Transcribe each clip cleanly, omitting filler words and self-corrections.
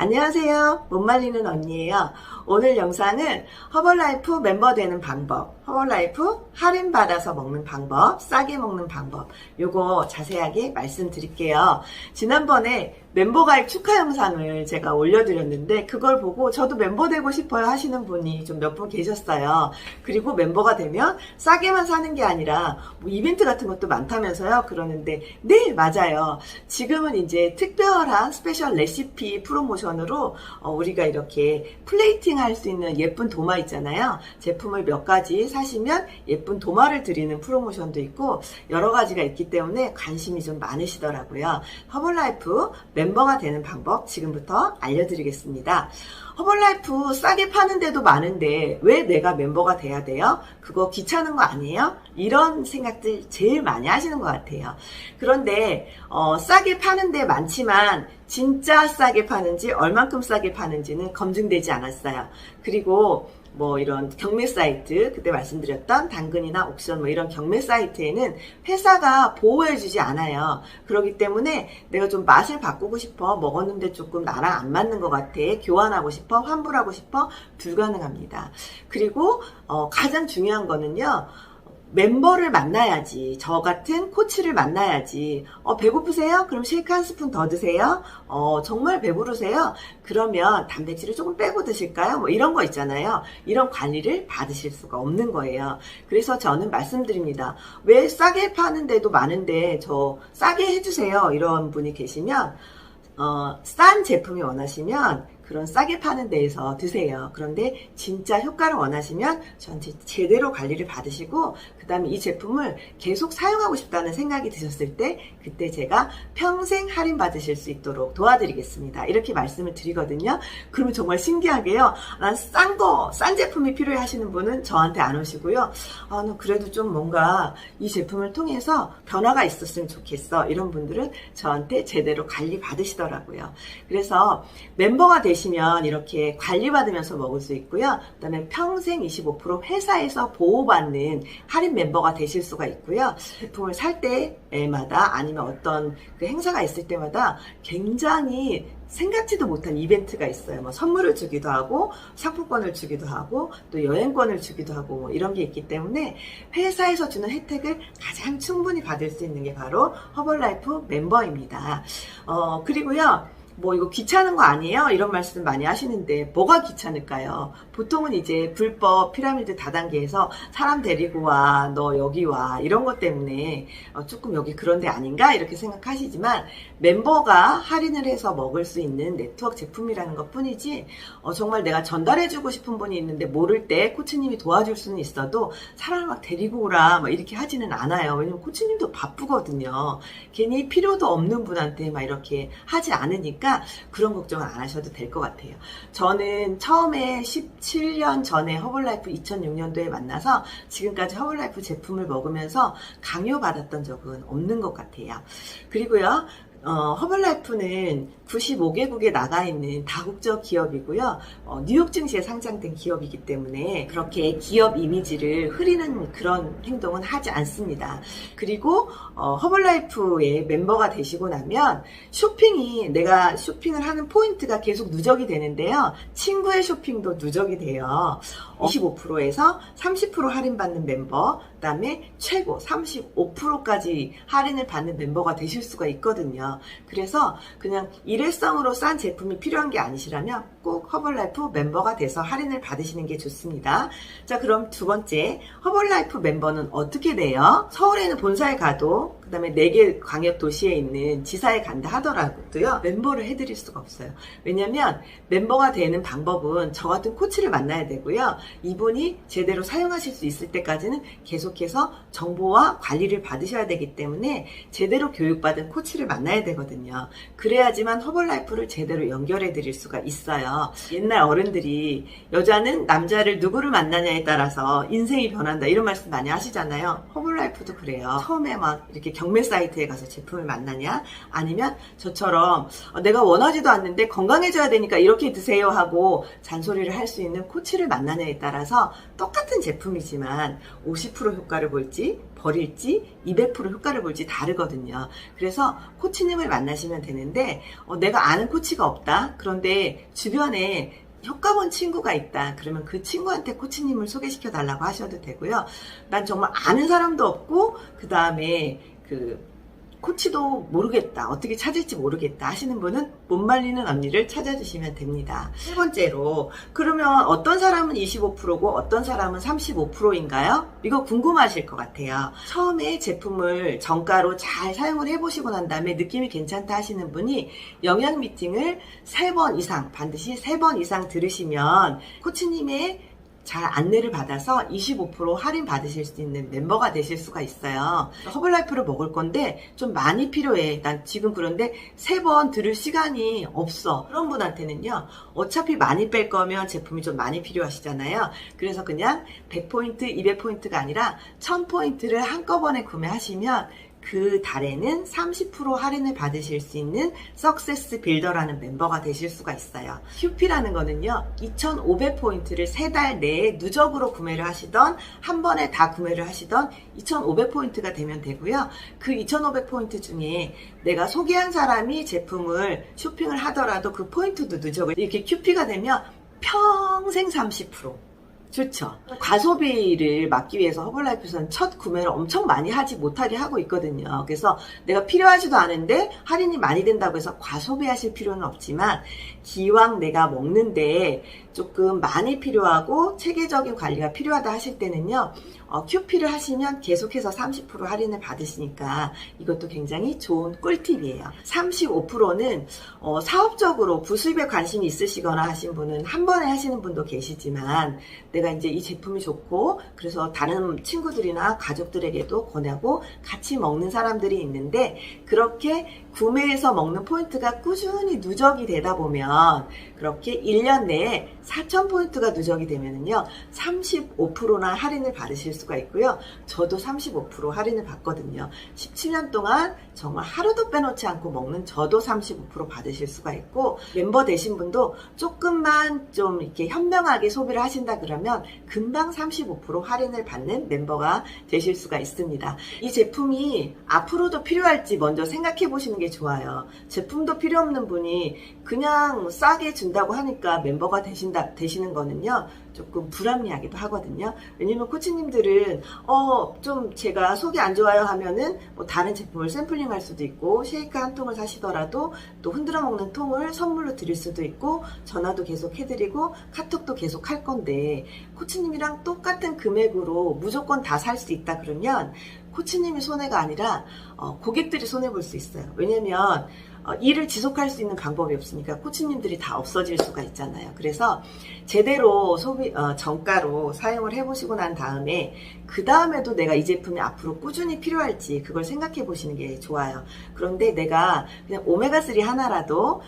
안녕하세요. 못 말리는 언니예요. 오늘 영상은 허벌라이프 멤버 되는 방법, 허벌라이프 할인 받아서 먹는 방법, 싸게 먹는 방법, 요거 자세하게 말씀드릴게요. 지난번에 멤버 가입 축하 영상을 제가 올려드렸는데 그걸 보고 저도 멤버 되고 싶어요 하시는 분이 좀 몇 분 계셨어요. 그리고 멤버가 되면 싸게만 사는 게 아니라 뭐 이벤트 같은 것도 많다면서요. 그러는데 네, 맞아요. 지금은 이제 특별한 스페셜 레시피 프로모션으로 우리가 이렇게 플레이팅 할 수 있는 예쁜 도마 있잖아요. 제품을 몇 가지 사시면 예쁜 도마를 드리는 프로모션도 있고 여러 가지가 있기 때문에 관심이 좀 많으시더라고요. 허벌라이프 멤버가 되는 방법 지금부터 알려드리겠습니다. 허벌라이프 싸게 파는 데도 많은데 왜 내가 멤버가 돼야 돼요? 그거 귀찮은 거 아니에요? 이런 생각들 제일 많이 하시는 것 같아요. 그런데 싸게 파는 데 많지만 진짜 싸게 파는지 얼만큼 싸게 파는지는 검증되지 않았어요. 그리고 뭐 이런 경매 사이트, 그때 말씀드렸던 당근이나 옥션 뭐 이런 경매 사이트에는 회사가 보호해주지 않아요. 그렇기 때문에 내가 좀 맛을 바꾸고 싶어, 먹었는데 조금 나랑 안 맞는 것 같아, 교환하고 싶어, 환불하고 싶어, 불가능합니다. 그리고 가장 중요한 거는요, 멤버를 만나야지. 저 같은 코치를 만나야지. 배고프세요? 그럼 쉐이크 한 스푼 더 드세요? 정말 배부르세요? 그러면 단백질을 조금 빼고 드실까요? 뭐 이런 거 있잖아요. 이런 관리를 받으실 수가 없는 거예요. 그래서 저는 말씀드립니다. 왜 싸게 파는데도 많은데 저 싸게 해주세요. 이런 분이 계시면 싼 제품이 원하시면 그런 싸게 파는 데에서 드세요. 그런데 진짜 효과를 원하시면 저한테 제대로 관리를 받으시고 그 다음에 이 제품을 계속 사용하고 싶다는 생각이 드셨을 때 그때 제가 평생 할인 받으실 수 있도록 도와드리겠습니다. 이렇게 말씀을 드리거든요. 그러면 정말 신기하게요. 난 싼 제품이 필요해 하시는 분은 저한테 안 오시고요. 나 그래도 좀 뭔가 이 제품을 통해서 변화가 있었으면 좋겠어. 이런 분들은 저한테 제대로 관리 받으시더라고요. 그래서 멤버가 되시면 이렇게 관리받으면서 먹을 수 있고요. 그 다음에 평생 25% 회사에서 보호받는 할인 멤버가 되실 수가 있고요. 제품을 살 때마다 아니면 어떤 그 행사가 있을 때마다 굉장히 생각지도 못한 이벤트가 있어요. 뭐 선물을 주기도 하고 상품권을 주기도 하고 또 여행권을 주기도 하고 뭐 이런 게 있기 때문에 회사에서 주는 혜택을 가장 충분히 받을 수 있는 게 바로 허벌라이프 멤버입니다. 그리고요. 뭐 이거 귀찮은 거 아니에요? 이런 말씀 많이 하시는데 뭐가 귀찮을까요? 보통은 이제 불법 피라미드 다단계에서 사람 데리고 와, 너 여기 와 이런 것 때문에 조금 여기 그런 데 아닌가 이렇게 생각하시지만 멤버가 할인을 해서 먹을 수 있는 네트워크 제품이라는 것 뿐이지 정말 내가 전달해주고 싶은 분이 있는데 모를 때 코치님이 도와줄 수는 있어도 사람을 막 데리고 오라 막 이렇게 하지는 않아요. 왜냐면 코치님도 바쁘거든요. 괜히 필요도 없는 분한테 막 이렇게 하지 않으니까 그런 걱정은 안 하셔도 될 것 같아요. 저는 처음에 17년 전에 허벌라이프 2006년도에 만나서 지금까지 허벌라이프 제품을 먹으면서 강요받았던 적은 없는 것 같아요. 그리고요. 허벌라이프는 95개국에 나가 있는 다국적 기업이고요. 뉴욕 증시에 상장된 기업이기 때문에 그렇게 기업 이미지를 흐리는 그런 행동은 하지 않습니다. 그리고 허벌라이프의 멤버가 되시고 나면 내가 쇼핑을 하는 포인트가 계속 누적이 되는데요. 친구의 쇼핑도 누적이 돼요. 25%에서 30% 할인받는 멤버, 그 다음에 최고 35%까지 할인을 받는 멤버가 되실 수가 있거든요. 그래서 그냥 일회성으로 싼 제품이 필요한 게 아니시라면 꼭 허벌라이프 멤버가 돼서 할인을 받으시는 게 좋습니다. 자, 그럼 두 번째, 허벌라이프 멤버는 어떻게 돼요? 서울에는 본사에 가도 그 다음에 4개 광역 도시에 있는 지사에 간다 하더라도요 멤버를 해드릴 수가 없어요. 왜냐면 멤버가 되는 방법은 저 같은 코치를 만나야 되고요. 이분이 제대로 사용하실 수 있을 때까지는 계속해서 정보와 관리를 받으셔야 되기 때문에 제대로 교육받은 코치를 만나야 되거든요. 그래야지만 허벌라이프를 제대로 연결해 드릴 수가 있어요. 옛날 어른들이 여자는 남자를 누구를 만나냐에 따라서 인생이 변한다 이런 말씀 많이 하시잖아요. 허벌라이프도 그래요. 처음에 막 이렇게 경매 사이트에 가서 제품을 만나냐, 아니면 저처럼 내가 원하지도 않는데 건강해져야 되니까 이렇게 드세요 하고 잔소리를 할 수 있는 코치를 만나냐에 따라서 똑같은 제품이지만 50% 효과를 볼지 버릴지 200% 효과를 볼지 다르거든요. 그래서 코치님을 만나시면 되는데 내가 아는 코치가 없다. 그런데 주변에 효과 본 친구가 있다. 그러면 그 친구한테 코치님을 소개시켜 달라고 하셔도 되고요. 난 정말 아는 사람도 없고 그 다음에 코치도 모르겠다. 어떻게 찾을지 모르겠다 하시는 분은 못 말리는 언니를 찾아주시면 됩니다. 세 번째로, 그러면 어떤 사람은 25%고 어떤 사람은 35%인가요? 이거 궁금하실 것 같아요. 처음에 제품을 정가로 잘 사용을 해보시고 난 다음에 느낌이 괜찮다 하시는 분이 영양 미팅을 3번 이상, 반드시 3번 이상 들으시면 코치님의 잘 안내를 받아서 25% 할인 받으실 수 있는 멤버가 되실 수가 있어요. 허블라이프를 먹을 건데 좀 많이 필요해. 난 지금 그런데 3번 들을 시간이 없어. 그런 분한테는요. 어차피 많이 뺄 거면 제품이 좀 많이 필요하시잖아요. 그래서 그냥 100포인트, 200포인트가 아니라 1000포인트를 한꺼번에 구매하시면 그 달에는 30% 할인을 받으실 수 있는 석세스 빌더라는 멤버가 되실 수가 있어요. 큐피라는 거는요, 2500포인트를 3달 내에 누적으로 구매를 하시던, 한 번에 다 구매를 하시던 2500포인트가 되면 되고요. 그 2500포인트 중에 내가 소개한 사람이 제품을 쇼핑을 하더라도 그 포인트도 누적을, 이렇게 큐피가 되면 평생 30%. 좋죠. 과소비를 막기 위해서 허블라이프에서는 첫 구매를 엄청 많이 하지 못하게 하고 있거든요. 그래서 내가 필요하지도 않은데 할인이 많이 된다고 해서 과소비하실 필요는 없지만 기왕 내가 먹는데 조금 많이 필요하고 체계적인 관리가 필요하다 하실 때는요. 큐피를 하시면 계속해서 30% 할인을 받으시니까 이것도 굉장히 좋은 꿀팁이에요. 35%는 사업적으로 부수입에 관심이 있으시거나 하신 분은 한 번에 하시는 분도 계시지만 내가 이제 이 제품이 좋고 그래서 다른 친구들이나 가족들에게도 권하고 같이 먹는 사람들이 있는데 그렇게 구매해서 먹는 포인트가 꾸준히 누적이 되다 보면 그렇게 1년 내에 4000포인트가 누적이 되면은요 35%나 할인을 받으실 수가 있고요. 저도 35% 할인을 받거든요. 17년 동안 정말 하루도 빼놓지 않고 먹는 저도 35% 받으실 수가 있고 멤버 되신 분도 조금만 좀 이렇게 현명하게 소비를 하신다 그러면 금방 35% 할인을 받는 멤버가 되실 수가 있습니다. 이 제품이 앞으로도 필요할지 먼저 생각해 보시는 게 좋아요. 제품도 필요 없는 분이 그냥 싸게 준다고 하니까 멤버가 되시는 거는요. 조금 불합리하기도 하거든요. 왜냐면 코치님들은 좀 제가 속이 안 좋아요 하면은 뭐 다른 제품을 샘플링 할 수도 있고 쉐이크 한 통을 사시더라도 또 흔들어 먹는 통을 선물로 드릴 수도 있고 전화도 계속 해드리고 카톡도 계속 할 건데 코치님이랑 똑같은 금액으로 무조건 다 살 수 있다 그러면 코치님이 손해가 아니라 고객들이 손해볼 수 있어요. 왜냐면 일을 지속할 수 있는 방법이 없으니까 코치님들이 다 없어질 수가 있잖아요. 그래서 제대로 정가로 사용을 해보시고 난 다음에 그 다음에도 내가 이 제품이 앞으로 꾸준히 필요할지 그걸 생각해 보시는 게 좋아요. 그런데 내가 그냥 오메가3 하나라도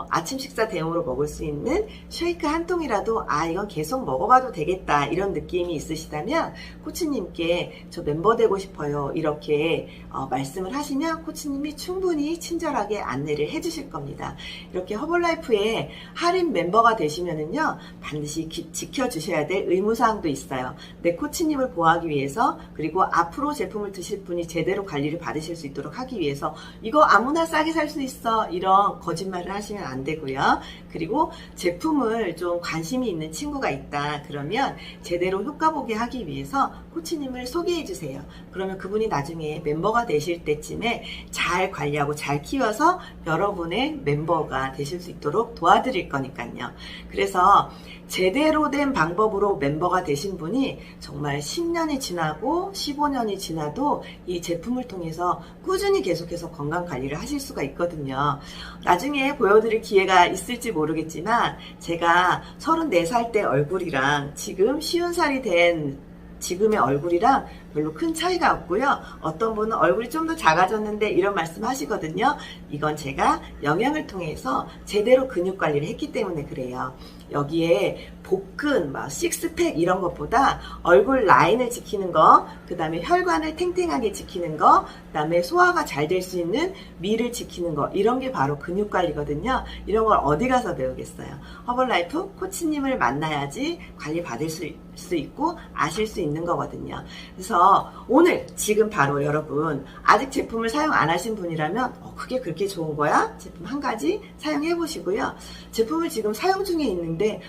아침 식사 대용으로 먹을 수 있는 쉐이크 한 통이라도 이건 계속 먹어봐도 되겠다 이런 느낌이 있으시다면 코치님께 저 멤버 되고 싶어요 이렇게 말씀을 하시면 코치님이 충분히 친절하게 안내를 해주실 겁니다. 이렇게 허블라이프의 할인 멤버가 되시면은요 반드시 지켜주셔야 될 의무사항도 있어요. 내 코치님을 보호하기 위해서 그리고 앞으로 제품을 드실 분이 제대로 관리를 받으실 수 있도록 하기 위해서 이거 아무나 싸게 살 수 있어 이런 거짓말을 하시면 안 되고요. 그리고 제품을 좀 관심이 있는 친구가 있다 그러면 제대로 효과 보게 하기 위해서 코치님을 소개해 주세요. 그러면 그분이 나중에 멤버가 되실 때쯤에 잘 관리하고 잘 키워서 여러분의 멤버가 되실 수 있도록 도와드릴 거니까요. 그래서 제대로 된 방법으로 멤버가 되신 분이 정말 10년이 지나고 15년이 지나도 이 제품을 통해서 꾸준히 계속해서 건강 관리를 하실 수가 있거든요. 나중에 보여드릴 기회가 있을지 모르겠지만 제가 34살 때 얼굴이랑 지금 50살이 된 지금의 얼굴이랑 별로 큰 차이가 없고요. 어떤 분은 얼굴이 좀 더 작아졌는데 이런 말씀 하시거든요. 이건 제가 영양을 통해서 제대로 근육 관리를 했기 때문에 그래요. 여기에 복근, 식스팩 이런 것보다 얼굴 라인을 지키는 거, 그 다음에 혈관을 탱탱하게 지키는 거, 그 다음에 소화가 잘 될 수 있는 미를 지키는 거, 이런 게 바로 근육 관리거든요. 이런 걸 어디 가서 배우겠어요. 허벌라이프 코치님을 만나야지 관리 받을 수 있고 아실 수 있는 거거든요. 그래서 오늘 지금 바로 여러분 아직 제품을 사용 안 하신 분이라면 그게 그렇게 좋은 거야? 제품 한 가지 사용해 보시고요. 제품을 지금 사용 중에 있는데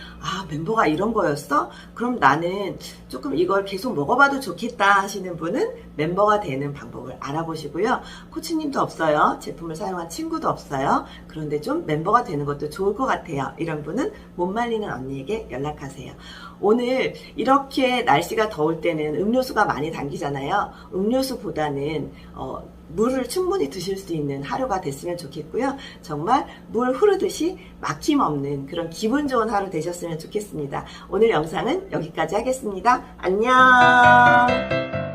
멤버가 이런 거였어? 그럼 나는 조금 이걸 계속 먹어봐도 좋겠다 하시는 분은 멤버가 되는 방법을 알아보시고요. 코치님도 없어요. 제품을 사용한 친구도 없어요. 그런데 좀 멤버가 되는 것도 좋을 것 같아요. 이런 분은 못 말리는 언니에게 연락하세요. 오늘 이렇게 날씨가 더울 때는 음료수가 많이 당기잖아요. 음료수보다는 물을 충분히 드실 수 있는 하루가 됐으면 좋겠고요. 정말 물 흐르듯이 막힘없는 그런 기분 좋은 하루 되셨으면 좋겠습니다. 오늘 영상은 여기까지 하겠습니다. 안녕.